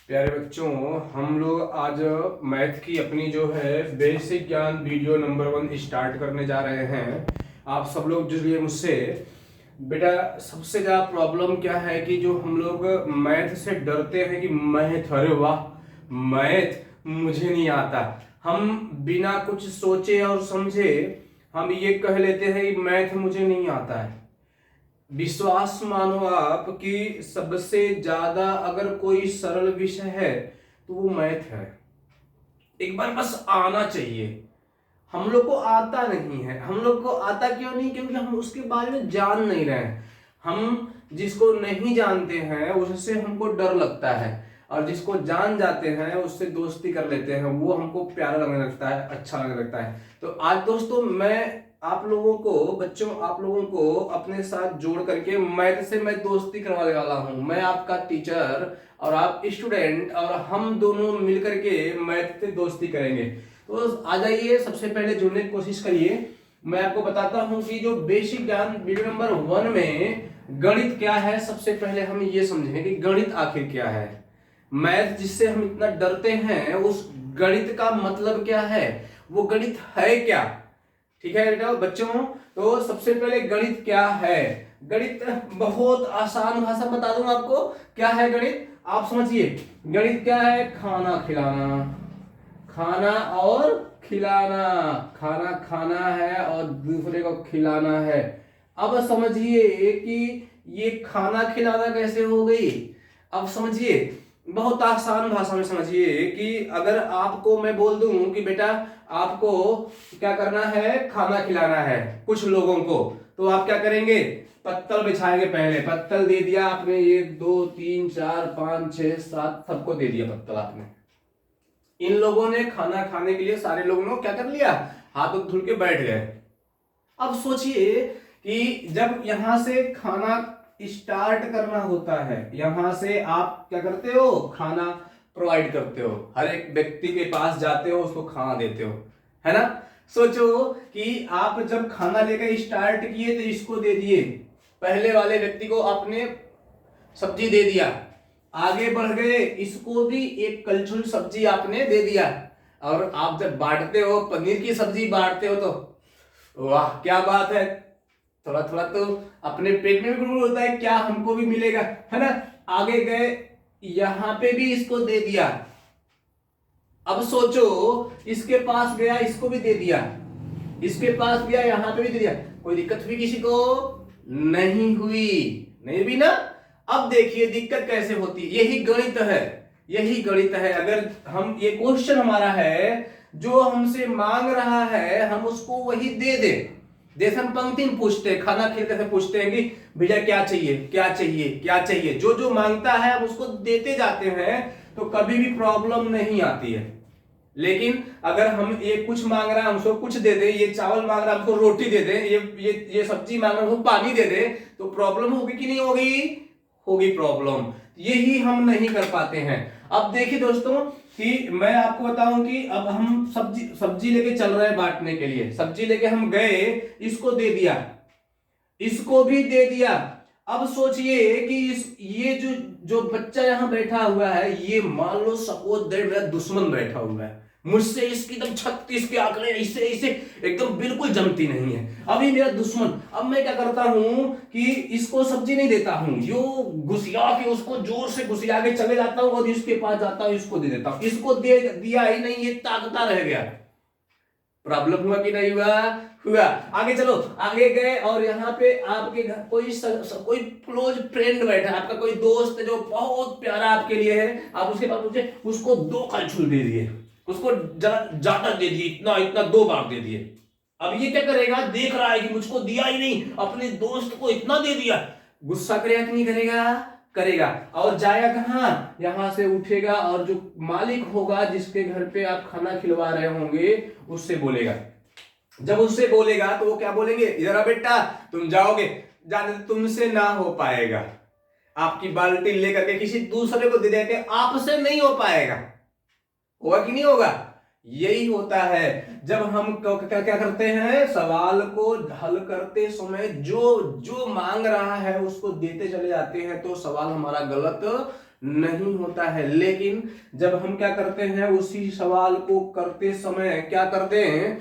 प्यारे बच्चों, हम लोग आज मैथ की अपनी जो है बेसिक ज्ञान वीडियो नंबर 1 स्टार्ट करने जा रहे हैं। आप सब लोग जुड़िए मुझसे। बेटा, सबसे ज़्यादा प्रॉब्लम क्या है कि जो हम लोग मैथ से डरते हैं कि मैथ, अरे वाह मैथ मुझे नहीं आता। हम बिना कुछ सोचे और समझे हम ये कह लेते हैं कि मैथ मुझे नहीं आता है। विश्वास मानो आप कि सबसे ज्यादा अगर कोई सरल विषय है तो वो मैथ है। एक बार बस आना चाहिए। हम लोग को आता नहीं है। हम लोग को आता क्यों नहीं? क्योंकि हम उसके बारे में जान नहीं रहे हैं। हम जिसको नहीं जानते हैं उससे हमको डर लगता है, और जिसको जान जाते हैं उससे दोस्ती कर लेते हैं। वो हमको प्यारा लगने लगता है, अच्छा लगने लगता है। तो आज दोस्तों मैं आप लोगों को, बच्चों आप लोगों को अपने साथ जोड़ करके मैथ से मैं दोस्ती करवाने वाला हूँ। मैं आपका टीचर और आप स्टूडेंट, और हम दोनों मिलकर के मैथ से दोस्ती करेंगे। तो आ जाइए, सबसे पहले जुड़ने की कोशिश करिए। मैं आपको बताता हूं कि जो बेसिक ज्ञान वीडियो नंबर 1 में गणित क्या है। सबसे पहले हम ये समझें कि गणित आखिर क्या है। मैथ जिससे हम इतना डरते हैं, उस गणित का मतलब क्या है, वो गणित है क्या। ठीक है बेटा बच्चों, तो सबसे पहले गणित क्या है। गणित बहुत आसान भाषा बता दूंगा आपको। क्या है गणित, आप समझिए। गणित क्या है? खाना खिलाना, खाना और खिलाना। खाना खाना है और दूसरे को खिलाना है। अब समझिए कि ये खाना खिलाना कैसे हो गई। अब समझिए, बहुत आसान भाषा में समझिए कि अगर आपको मैं बोल दूं कि बेटा आपको क्या करना है, खाना खिलाना है कुछ लोगों को, तो आप क्या करेंगे? पत्तल बिछाएंगे। पहले पत्तल दे दिया आपने, 1 2 3 4 5 6 7 सबको दे दिया पत्तल आपने। इन लोगों ने खाना खाने के लिए सारे लोगों ने क्या कर लिया, हाथ धुल के बैठ गए। अब सोचिए कि जब यहां से खाना स्टार्ट करना होता है, यहां से आप क्या करते हो, खाना प्रोवाइड करते हो। हर एक व्यक्ति के पास जाते हो, उसको खाना देते हो, है ना। सोचो कि आप जब खाना लेकर स्टार्ट किए तो इसको दे दिए, पहले वाले व्यक्ति को आपने सब्जी दे दिया। आगे बढ़ गए, इसको भी एक कलछुल सब्जी आपने दे दिया। और आप जब बांटते हो, पनीर की सब्जी बांटते हो, तो वाह क्या बात है, थोड़ा थोड़ा तो अपने पेट में भी गुड़गुड़ होता है, क्या हमको भी मिलेगा, है ना। आगे गए, यहां पे भी इसको दे दिया। अब सोचो, इसके पास गया, इसको भी दे दिया, इसके पास गया, यहां पे भी दे दिया। कोई दिक्कत हुई किसी को? नहीं हुई, नहीं भी ना। अब देखिए दिक्कत कैसे होती है। यही गणित है, यही गणित है। अगर हम ये क्वेश्चन हमारा है, जो हमसे मांग रहा है हम उसको वही दे दे। जैसे हम पंक्ति में पूछते हैं, खाना खिलते से पूछते हैं कि भैया क्या चाहिए, क्या चाहिए, क्या चाहिए। जो जो मांगता है हम उसको देते जाते हैं, तो कभी भी प्रॉब्लम नहीं आती है। लेकिन अगर हम ये कुछ मांग रहा है हमको कुछ दे दे, ये चावल मांग रहा है हमको रोटी दे दे, ये सब्जी मांग रहा है हमको पानी दे दे, तो प्रॉब्लम होगी कि नहीं होगी? होगी प्रॉब्लम। यही हम नहीं कर पाते हैं। अब देखिए दोस्तों कि मैं आपको बताऊं कि अब हम सब्जी सब्जी लेके चल रहे हैं बांटने के लिए। सब्जी लेके हम गए, इसको दे दिया, इसको भी दे दिया। अब सोचिए कि ये जो जो बच्चा यहां बैठा हुआ है, ये मान लो सपोज दैट मेरा दुश्मन बैठा हुआ है, मुझसे इसकी एकदम 36 के आंकड़े इससे इसे एकदम बिल्कुल जमती नहीं है। अभी मेरा दुश्मन, अब मैं क्या करता हूं कि इसको सब्जी नहीं देता हूं, यो घुसिया के उसको जोर से घुसिया के चले जाता हूं, और इसके पास जाता हूं, इसको दे देता हूं। इसको दे दिया ही नहीं, ये ताकता रह गया। प्रॉब्लम हुआ कि नहीं हुआ? हुआ। आगे चलो, आगे गए, और यहाँ पे आपके घर कोई क्लोज फ्रेंड बैठा है, आपका कोई दोस्त जो बहुत प्यारा आपके लिए है। आप उसके पास पूछे, उसको 2 कलछुल दे दिए, उसको ज्यादा दे दिए, इतना इतना 2 बार दे दिए। अब ये क्या करेगा, देख रहा है कि मुझको दिया ही नहीं, अपने दोस्त को इतना दे दिया, गुस्सा करेगा कि नहीं करेगा? करेगा। और जाएगा कहां? यहां से उठेगा, और जो मालिक होगा जिसके घर पे आप खाना खिलवा रहे होंगे, उससे बोलेगा। जब उससे बोलेगा तो वो क्या बोलेंगे, इधर आ बेटा, तुम जाओगे, जाने तुमसे ना हो पाएगा। आपकी बाल्टी लेकर के किसी दूसरे को दे देते, आपसे नहीं हो पाएगा। होगा कि नहीं होगा? यही होता है जब हम क्या क्या करते हैं, सवाल को हल करते समय जो जो मांग रहा है उसको देते चले जाते हैं तो सवाल हमारा गलत नहीं होता है। लेकिन जब हम क्या करते हैं, उसी सवाल को करते समय क्या करते हैं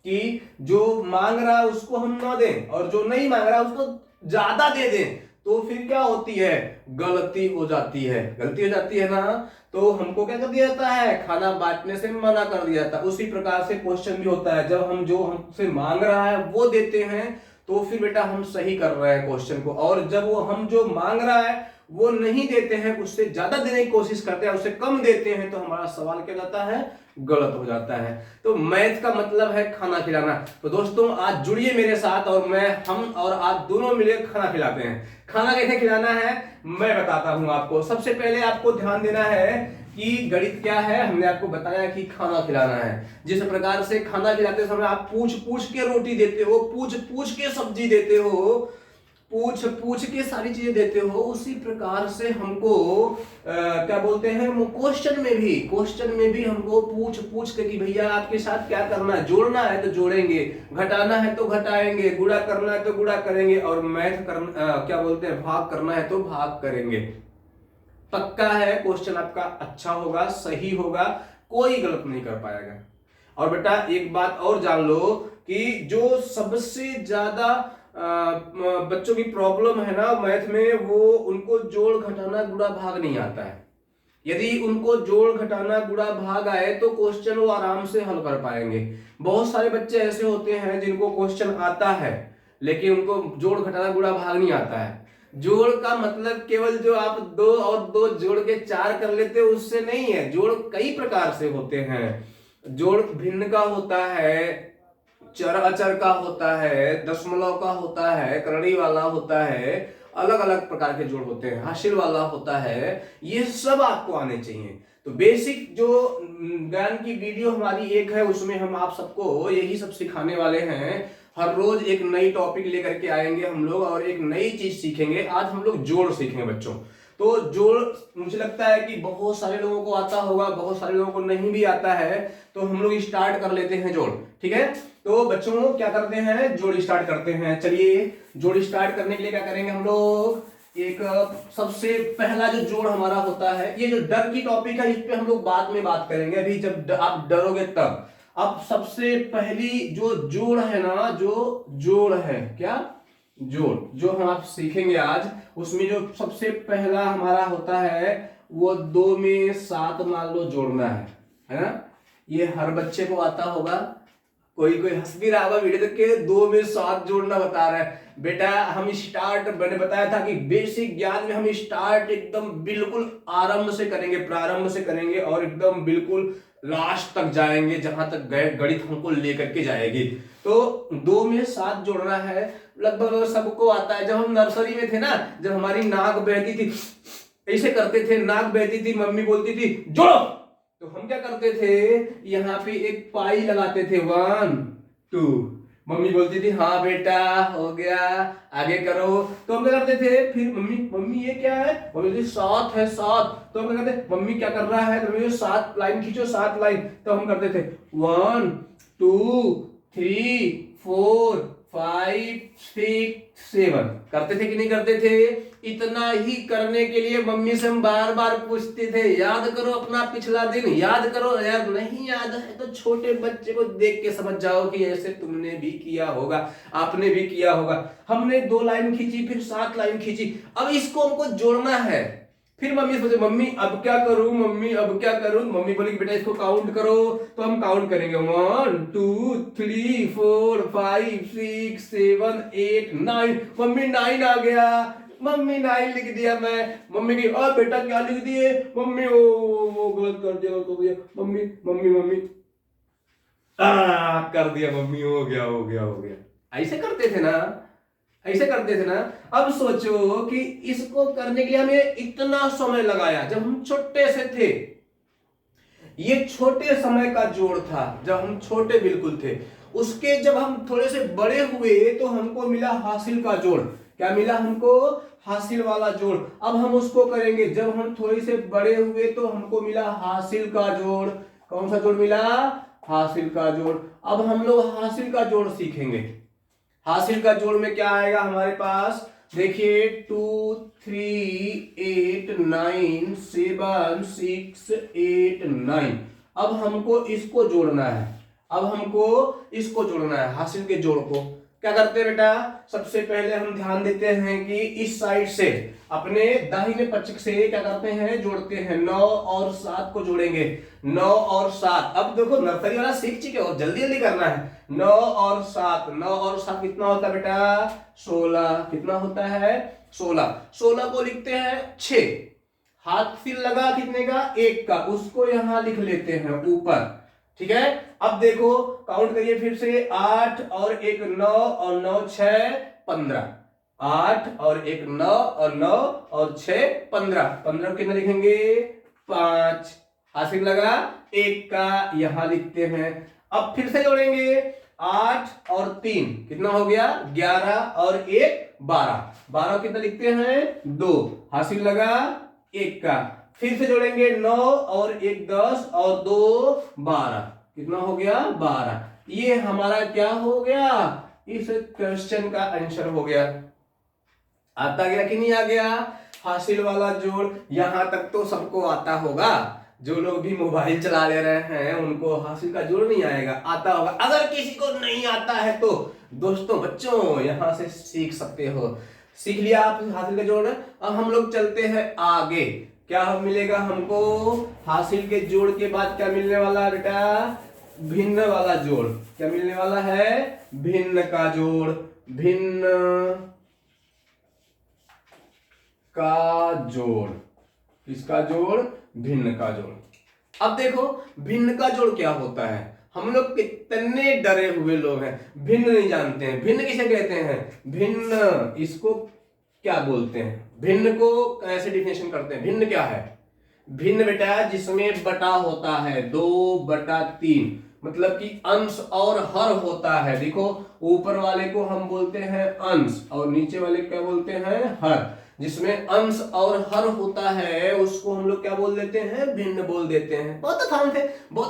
कि जो मांग रहा है उसको हम ना दें और जो नहीं मांग रहा है उसको ज्यादा दे दें, तो फिर क्या होती है, गलती हो जाती है। गलती हो जाती है ना, तो हमको क्या कर दिया जाता है, खाना बांटने से मना कर दिया जाता है। उसी प्रकार से क्वेश्चन भी होता है, जब हम जो हमसे मांग रहा है वो देते हैं तो फिर बेटा हम सही कर रहे हैं क्वेश्चन को, और जब वो हम जो मांग रहा है वो नहीं देते हैं, उससे ज्यादा देने की कोशिश करते हैं, उससे कम देते हैं, तो हमारा सवाल क्या जाता है, गलत हो जाता है। तो मैथ का मतलब है खाना खिलाना। तो दोस्तों आज जुड़िए मेरे साथ और हम और आप दोनों मिलकर खाना खिलाते हैं। खाना कैसे खिलाना है मैं बताता हूं आपको। सबसे पहले आपको ध्यान देना है कि गणित क्या है, हमने आपको बताया कि खाना खिलाना है। जिस प्रकार से खाना खिलाते समय आप पूछ पूछ के रोटी देते हो, पूछ पूछ के सब्जी देते हो, पूछ पूछ के सारी चीजें देते हो, उसी प्रकार से हमको क्या बोलते हैं, वो क्वेश्चन में भी हमको पूछ पूछ के कि भैया आपके साथ क्या करना है, जोड़ना है तो जोड़ेंगे, घटाना है तो घटाएंगे, गुणा करना है तो गुणा करेंगे, और मैथ करना क्या बोलते हैं, भाग करना है तो भाग करेंगे। पक्का है क्वेश्चन आपका अच्छा होगा, सही होगा, कोई गलत नहीं कर पाएगा। और बेटा एक बात और जान लो कि जो सबसे ज्यादा बच्चों की प्रॉब्लम है ना मैथ में, वो उनको जोड़ घटाना गुणा भाग नहीं आता है। यदि उनको जोड़ घटाना गुणा भाग आए तो क्वेश्चन वो आराम से हल कर पाएंगे। बहुत सारे बच्चे ऐसे होते हैं जिनको क्वेश्चन आता है लेकिन उनको जोड़ घटाना गुणा भाग नहीं आता है। जोड़ का मतलब केवल जो आप 2 और 2 जोड़ के 4 कर लेते हो उससे नहीं है। जोड़ कई प्रकार से होते हैं। जोड़ भिन्न का होता है, चर अचर का होता है, दशमलव का होता है, करड़ी वाला होता है, अलग अलग प्रकार के जोड़ होते हैं, हासिल वाला होता है। ये सब आपको आने चाहिए। तो बेसिक जो ज्ञान की वीडियो हमारी एक है, उसमें हम आप सबको यही सब सिखाने वाले हैं। हर रोज एक नई टॉपिक लेकर के आएंगे हम लोग और एक नई चीज सीखेंगे। आज हम लोग जोड़ सीखेंगे बच्चों। तो जोड़ मुझे लगता है कि बहुत सारे लोगों को आता होगा, बहुत सारे लोगों को नहीं भी आता है। तो हम लोग स्टार्ट कर लेते हैं जोड़, ठीक है। तो बच्चों क्या करते हैं, जोड़ स्टार्ट करते हैं। चलिए जोड़ स्टार्ट करने के लिए क्या करेंगे हम लोग, एक सबसे पहला जो जोड़ हमारा होता है, ये जो डर की टॉपिक है इस पे हम लोग बाद में बात करेंगे, अभी जब आप डरोगे तब। अब सबसे पहली जो जोड़ है ना, जो जोड़ है क्या, जोड़ जो हम आप सीखेंगे आज, उसमें जो सबसे पहला हमारा होता है वो 2 में 7 मान लो जोड़ना है ना। ये हर बच्चे को आता होगा। कोई कोई हंस भी रहा होगा वीडियो देख के, 2 में 7 जोड़ना बता रहा है। बेटा हम स्टार्ट, मैंने बताया था कि बेसिक ज्ञान में हम स्टार्ट एकदम बिल्कुल आरंभ से करेंगे, प्रारंभ से करेंगे और एकदम बिल्कुल लास्ट तक जाएंगे जहां तक गणित हमको लेकर के जाएगी। तो 2 में 7 जोड़ना है, लगभग सबको आता है। जब हम नर्सरी में थे ना, जब हमारी नाक बहती थी, ऐसे करते थे, नाक बहती थी, मम्मी बोलती थी जोड़ो, तो हम क्या करते थे, यहाँ पे एक पाई लगाते थे, 1 2, मम्मी बोलती थी हाँ बेटा हो गया, आगे करो। तो हम क्या करते थे, फिर मम्मी ये क्या है, मम्मी बोलती 7 है 7। तो हम क्या करते, मम्मी क्या कर रहा है, तो मम्मी 7 लाइन खींचो, 7 लाइन। तो हम करते थे 1 2 3 4 5 6 7। करते थे कि नहीं करते थे। इतना ही करने के लिए मम्मी से हम बार बार पूछते थे, याद करो अपना पिछला दिन, याद करो। यार नहीं याद है तो छोटे बच्चे को देख के समझ जाओ कि ऐसे तुमने भी किया होगा, आपने भी किया होगा। हमने 2 लाइन खींची, फिर 7 लाइन खींची। अब इसको हमको जोड़ना है। फिर मम्मी सोचे मम्मी अब क्या करूं, मम्मी अब क्या करूं। मम्मी बोली कि बेटा इसको काउंट करो। तो हम काउंट करेंगे 1 2 3 4 5 6 7 8 9। मम्मी 9 आ गया, मम्मी 9 लिख दिया मैं। मम्मी की बेटा क्या लिख दिए, मम्मी वो गलत कर दिया तो भैया, मम्मी मम्मी मम्मी कर दिया मम्मी, हो गया हो गया हो गया। ऐसे करते थे ना, ऐसे करते थे ना। अब सोचो कि इसको करने के लिए हमें इतना समय लगाया जब हम छोटे से थे। ये छोटे समय का जोड़ था जब हम छोटे बिल्कुल थे। उसके जब हम थोड़े से बड़े हुए तो हमको मिला हासिल का जोड़। क्या मिला हमको, हासिल वाला जोड़। अब हम उसको करेंगे। जब हम थोड़े से बड़े हुए तो हमको मिला हासिल का जोड़। कौन सा जोड़ मिला, हासिल का जोड़। अब हम लोग हासिल का जोड़ सीखेंगे। हासिल का जोड़ में क्या आएगा हमारे पास, देखिए 2 3 8 9 7 6 8 9। अब हमको इसको जोड़ना है, अब हमको इसको जोड़ना है, हासिल के जोड़ को। क्या करते हैं बेटा, सबसे पहले हम ध्यान देते हैं कि इस साइड से अपने दाहिने पक्ष से क्या करते हैं, जोड़ते हैं। 9 और 7 को जोड़ेंगे, 9 और 7। अब देखो नर्सरी वाला सीख चुके हो, जल्दी जल्दी करना है। 9 और 7, 9 और 7 कितना होता है बेटा, 16। कितना होता है, 16। 16 को लिखते हैं 6। हासिल लगा कितने का, 1 का, उसको यहां लिख लेते हैं ऊपर। ठीक है, अब देखो काउंट करिए फिर से, 8 और 1 9 और 9 6 15। 8 और 1 9 और 9 और 6 15। 15 कितना लिखेंगे, 5। हासिल लगा 1 का, यहां लिखते हैं। अब फिर से जोड़ेंगे, 8 और 3 कितना हो गया, 11 और 1 12। 12 कितना लिखते हैं, 2। हासिल लगा 1 का। फिर से जोड़ेंगे, 9 और 1 10 और 2 12। कितना हो गया, 12। ये हमारा क्या हो गया, इस क्वेश्चन का आंसर हो गया। आता गया कि नहीं आ गया, हासिल वाला जोड़। यहां तक तो सबको आता होगा, जो लोग भी मोबाइल चला ले रहे हैं उनको हासिल का जोड़ नहीं आएगा, आता होगा। अगर किसी को नहीं आता है तो दोस्तों बच्चों यहां से सीख सकते हो। सीख लिया आप हासिल का जोड़। अब हम लोग चलते हैं आगे। क्या मिलेगा हमको, हासिल के जोड़ के बाद क्या मिलने वाला है बेटा, भिन्न वाला जोड़। क्या मिलने वाला है, भिन्न का जोड़। भिन्न का जोड़, किसका जोड़, भिन्न का जोड़। अब देखो भिन्न का जोड़ क्या होता है, हम लोग कितने डरे हुए लोग हैं, भिन्न नहीं जानते हैं। भिन्न किसे कहते हैं, भिन्न इसको क्या बोलते हैं, भिन्न को कैसे डिफिनेशन करते हैं। भिन्न क्या है, भिन्न बेटा जिसमें बटा होता है 2/3, मतलब कि अंश और हर होता है। देखो ऊपर वाले को हम बोलते हैं अंश और नीचे वाले क्या बोलते हैं, हर। जिसमें अंश और हर होता है उसको हम लोग क्या बोल देते हैं, भिन्न बोल देते हैं। बहुत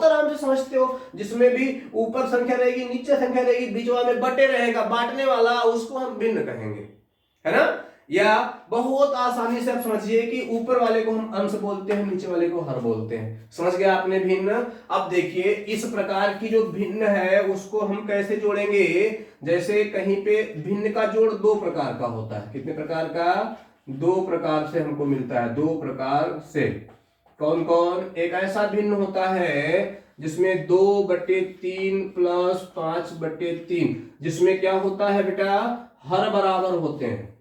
आराम से समझते हो। जिसमें भी ऊपर संख्या रहेगी, नीचे संख्या रहेगी, बीच में बटे रहेगा, बांटने वाला, उसको हम भिन्न कहेंगे, है ना। या बहुत आसानी से आप समझिए कि ऊपर वाले को हम अंश बोलते हैं, नीचे वाले को हर बोलते हैं। समझ गया आपने भिन्न। अब देखिए इस प्रकार की जो भिन्न है उसको हम कैसे जोड़ेंगे। जैसे कहीं पे भिन्न का जोड़ 2 प्रकार का होता है। कितने प्रकार का, 2 प्रकार से हमको मिलता है। 2 प्रकार से कौन कौन, एक ऐसा भिन्न होता है जिसमें 2/3 प्लस 5/3, जिसमें क्या होता है बेटा, हर बराबर होते हैं।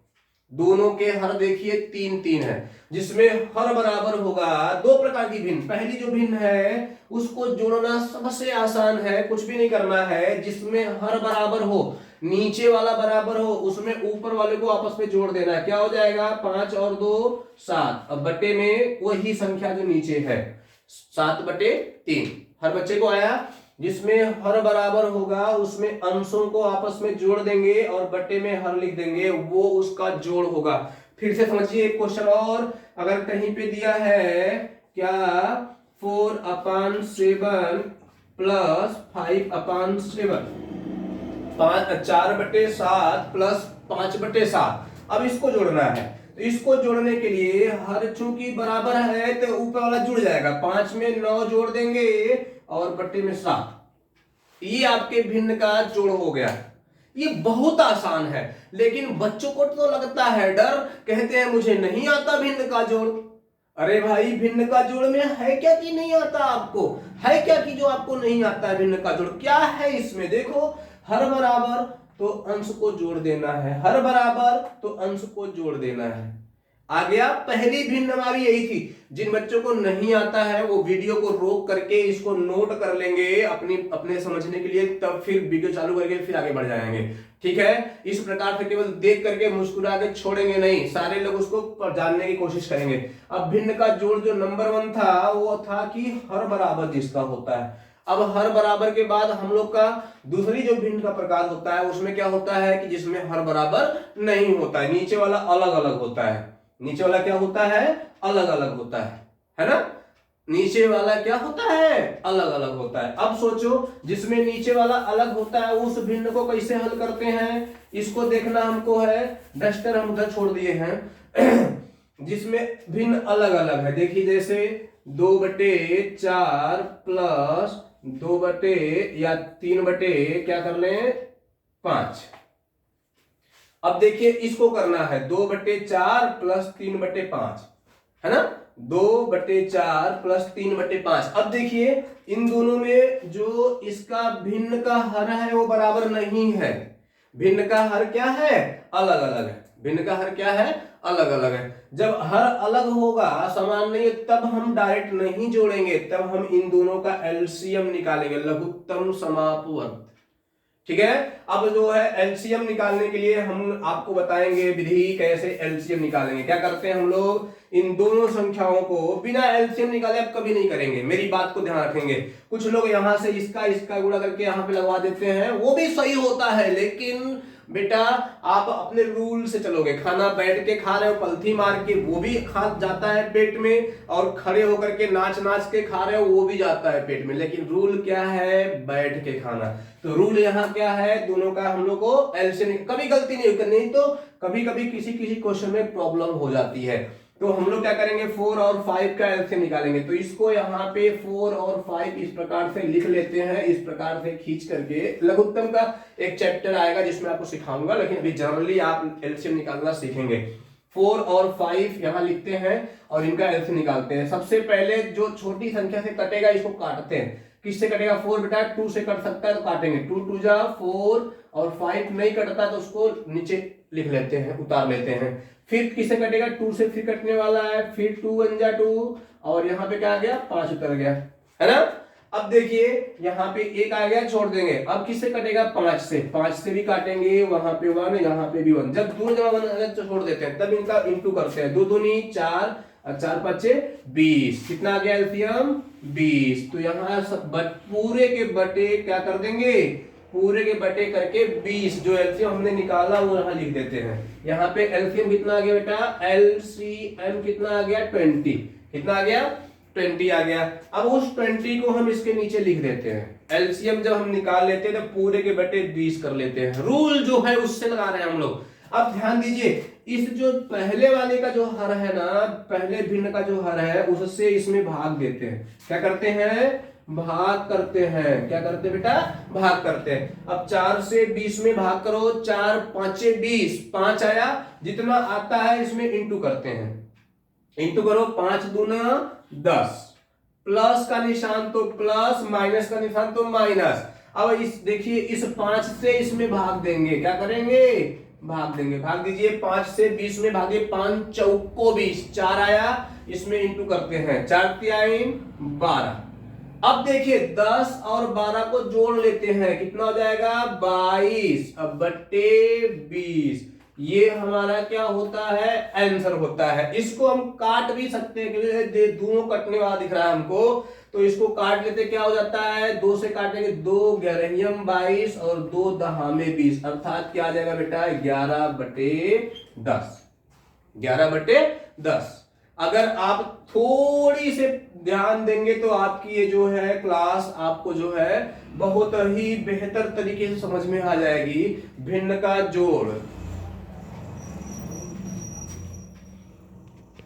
दोनों के हर देखिए 3 3 है, जिसमें हर बराबर होगा। 2 प्रकार की भिन्न। पहली जो भिन्न है उसको जोड़ना सबसे आसान है, कुछ भी नहीं करना है। जिसमें हर बराबर हो, नीचे वाला बराबर हो, उसमें ऊपर वाले को आपस में जोड़ देना है। क्या हो जाएगा, 5 और 2 7। अब बट्टे में वही संख्या जो नीचे है, 7/3 हर बच्चे को आया। जिसमें हर बराबर होगा उसमें अंशों को आपस में जोड़ देंगे और बट्टे में हर लिख देंगे, वो उसका जोड़ होगा। फिर से समझिए एक क्वेश्चन और, अगर कहीं पे दिया है क्या, 4/7 प्लस 5/7, 4/7 प्लस 5/7। अब इसको जोड़ना है, तो इसको जोड़ने के लिए हर चूंकि बराबर है तो ऊपर वाला जुड़ जाएगा। 5 में 9 जोड़ देंगे और बट्टे में 7। ये आपके भिन्न का जोड़ हो गया। ये बहुत आसान है, लेकिन बच्चों को तो लगता है डर, कहते हैं मुझे नहीं आता भिन्न का जोड़। अरे भाई भिन्न का जोड़ में है क्या कि नहीं आता आपको, है क्या कि जो आपको नहीं आता है भिन्न का जोड़, क्या है इसमें। देखो हर बराबर तो अंश को जोड़ देना है, हर बराबर तो अंश को जोड़ देना है। आ गया। पहली भिन्न हमारी यही थी। जिन बच्चों को नहीं आता है वो वीडियो को रोक करके इसको नोट कर लेंगे अपने समझने के लिए, तब फिर वीडियो चालू करके फिर आगे बढ़ जाएंगे। ठीक है, इस प्रकार से केवल देख करके मुस्कुरा के छोड़ेंगे नहीं, सारे लोग उसको जानने की कोशिश करेंगे। अब भिन्न का जोड़ जो नंबर 1 था वो था कि हर बराबर जिसका होता है। अब हर बराबर के बाद हम लोग का दूसरी जो भिन्न का प्रकार होता है उसमें क्या होता है कि जिसमें हर बराबर नहीं होता है, नीचे वाला अलग अलग होता है। नीचे वाला क्या होता है, अलग अलग होता है ना। नीचे वाला क्या होता है, अलग अलग होता है। अब सोचो जिसमें नीचे वाला अलग होता है उस भिन्न को कैसे हल करते हैं, इसको देखना हमको है। डस्टर हम उधर छोड़ दिए हैं जिसमें भिन्न अलग अलग है। देखिए जैसे 2/4 प्लस 2 या 3 क्या कर लें 5। अब देखिए इसको करना है 2/4 प्लस 3/5, है ना, 2/4 प्लस 3/5। अब देखिए इन दोनों में जो इसका भिन्न का हर है वो बराबर नहीं है। भिन्न का हर क्या है, अलग अलग है। भिन्न का हर क्या है, अलग अलग है। जब हर अलग होगा समान नहीं है तब हम डायरेक्ट नहीं जोड़ेंगे, तब हम इन दोनों का एलसीएम निकालेंगे, लघुत्तम समापवर्ग। ठीक है। अब जो है एलसीएम निकालने के लिए हम आपको बताएंगे विधि कैसे एलसीएम निकालेंगे। क्या करते हैं हम लोग, इन दोनों संख्याओं को बिना एलसीएम निकाले अब कभी नहीं करेंगे, मेरी बात को ध्यान रखेंगे। कुछ लोग यहां से इसका गुणा करके यहां पे लगवा देते हैं, वो भी सही होता है, लेकिन बेटा आप अपने रूल से चलोगे। खाना बैठ के खा रहे हो पलथी मार के वो भी खा जाता है पेट में, और खड़े होकर के नाच नाच के खा रहे हो वो भी जाता है पेट में, लेकिन रूल क्या है, बैठ के खाना। तो रूल यहाँ क्या है, दोनों का हम लोग को एलसीएम, कभी गलती नहीं करनी, तो कभी कभी किसी क्वेश्चन में प्रॉब्लम हो जाती है। तो हम लोग क्या करेंगे 4 और 5 का एलसीएम निकालेंगे। तो इसको यहाँ पे 4 और 5 इस प्रकार से लिख लेते हैं, इस प्रकार से खींच करके। लघुत्तम का एक चैप्टर आएगा जिसमें आपको सिखाऊंगा, लेकिन अभी जनरली आप एलसीएम निकालना सीखेंगे। 4 और 5 यहाँ लिखते हैं और इनका एलसीएम निकालते हैं। सबसे पहले जो छोटी संख्या से कटेगा इसको काटते हैं। किससे कटेगा, 4 बेटा 2 से कट सकता है तो काटेंगे, 2 2 जा 4, और 5 नहीं कटता तो उसको नीचे लिख लेते हैं, उतार लेते हैं। फिर किससे कटेगा, 2 से फिर कटने वाला है, फिर 2 1 जा 2, और यहाँ पे क्या आ गया 5 उतर गया, है ना। अब देखिए यहाँ पे 1 आ गया, छोड़ देंगे। अब किससे कटेगा, 5 से भी काटेंगे, वहां पे 1, यहाँ पे भी 1। जब 2 जमा 1 छोड़ देते हैं तब इनका इंटू करते हैं, 2 दूनी 4 और 4 5 20। कितना आ गया एलसीएम 20। तो यहाँ पूरे के बटे क्या कर देंगे, पूरे के बटे करके 20, जो एलसीएम हमने निकाला वो यहाँ लिख देते हैं। यहाँ पे एलसीएम कितना आ गया बेटा, एलसीएम कितना आ गया 20। कितना आ गया 20 आ गया। अब उस 20 को हम इसके नीचे लिख देते हैं। एलसीएम जब हम निकाल लेते हैं तो पूरे के बटे 20 कर लेते हैं। रूल जो है उससे लगा रहे हैं हम लोग। अब ध्यान दीजिए, इस जो पहले वाले का जो हर है ना, पहले भिन्न का जो हर है उससे इसमें भाग देते हैं। क्या करते हैं, भाग करते हैं। क्या करते हैं बेटा, भाग करते हैं। अब 4 से 20 में भाग करो, 4 5 20, 5 आया, जितना आता है इसमें इंटू करते हैं। इंटू करो, 5 दूना 10, प्लस का निशान तो प्लस, माइनस का निशान तो माइनस। अब इस देखिए इस 5 से इसमें भाग देंगे, क्या करेंगे, भाग देंगे। भाग दीजिए, 5 से 20 में भागे, 5 चौको 20, 4 आया, इसमें इंटू करते हैं, 4 3 12। अब देखिए 10 और 12 को जोड़ लेते हैं, कितना हो जाएगा 22, अब बट्टे 20। ये हमारा क्या होता है, आंसर होता है। इसको हम काट भी सकते हैं क्योंकि दोनों कटने वाला दिख रहा है हमको, तो इसको काट लेते, क्या हो जाता है, 2 से काटेंगे, 2 11 22 और 2 दहामे 20, अर्थात क्या आ जाएगा बेटा 11/10। 11/10। अगर आप थोड़ी से ध्यान देंगे तो आपकी ये जो है क्लास आपको जो है बहुत ही बेहतर तरीके से समझ में आ जाएगी। भिन्न का जोड़